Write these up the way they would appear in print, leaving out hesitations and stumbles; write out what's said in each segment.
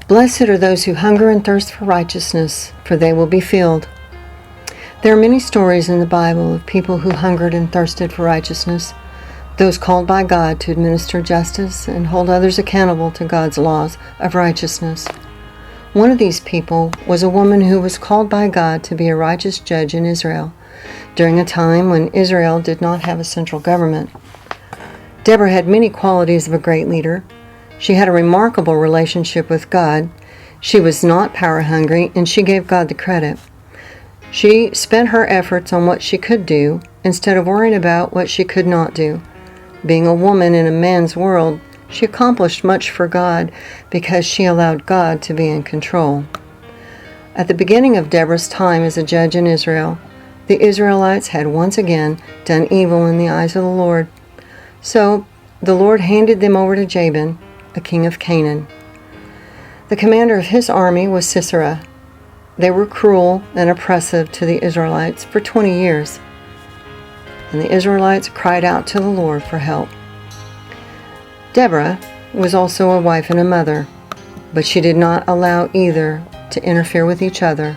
Blessed are those who hunger and thirst for righteousness, for they will be filled. There are many stories in the Bible of people who hungered and thirsted for righteousness, those called by God to administer justice and hold others accountable to God's laws of righteousness. One of these people was a woman who was called by God to be a righteous judge in Israel, during a time when Israel did not have a central government. Deborah had many qualities of a great leader. She had a remarkable relationship with God. She was not power hungry, and she gave God the credit. She spent her efforts on what she could do instead of worrying about what she could not do. Being a woman in a man's world, she accomplished much for God because she allowed God to be in control. At the beginning of Deborah's time as a judge in Israel, the Israelites had once again done evil in the eyes of the Lord. So the Lord handed them over to Jabin, a king of Canaan. The commander of his army was Sisera. They were cruel and oppressive to the Israelites for 20 years. And the Israelites cried out to the Lord for help. Deborah was also a wife and a mother, but she did not allow either to interfere with each other.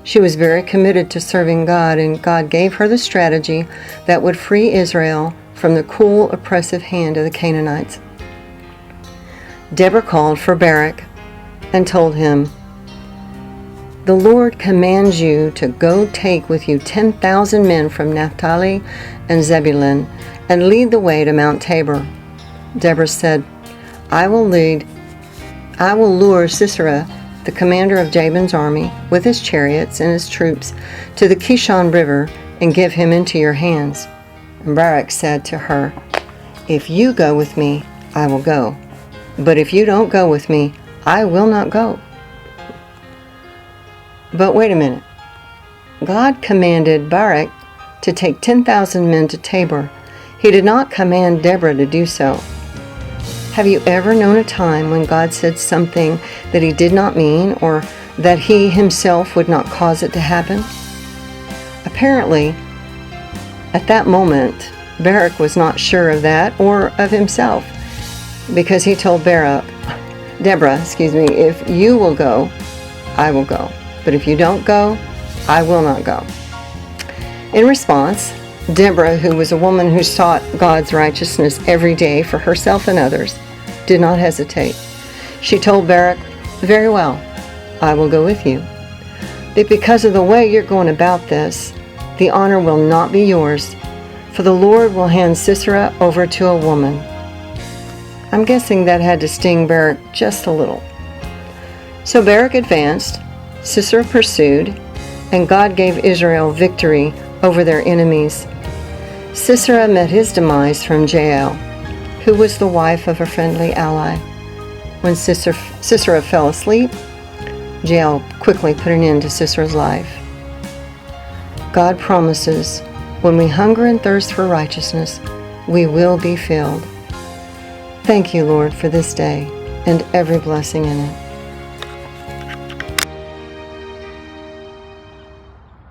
She was very committed to serving God, and God gave her the strategy that would free Israel from the cruel, oppressive hand of the Canaanites. Deborah called for Barak and told him, "The Lord commands you to go take with you 10,000 men from Naphtali and Zebulun and lead the way to Mount Tabor." Deborah said, I will lure Sisera, the commander of Jabin's army, with his chariots and his troops, to the Kishon River and give him into your hands." And Barak said to her, "If you go with me, I will go. But if you don't go with me, I will not go." But wait a minute. God commanded Barak to take 10,000 men to Tabor. He did not command Deborah to do so. Have you ever known a time when God said something that he did not mean, or that he himself would not cause it to happen? Apparently, at that moment, Barak was not sure of that or of himself, because he told Deborah, if you will go, I will go. But if you don't go, I will not go. In response, Deborah, who was a woman who sought God's righteousness every day for herself and others, did not hesitate. She told Barak, "Very well, I will go with you. But because of the way you're going about this, the honor will not be yours, for the Lord will hand Sisera over to a woman." I'm guessing that had to sting Barak just a little. So Barak advanced, Sisera pursued, and God gave Israel victory over their enemies. Sisera met his demise from Jael, who was the wife of a friendly ally. When Sisera fell asleep, Jael quickly put an end to Sisera's life. God promises, when we hunger and thirst for righteousness, we will be filled. Thank you, Lord, for this day and every blessing in it.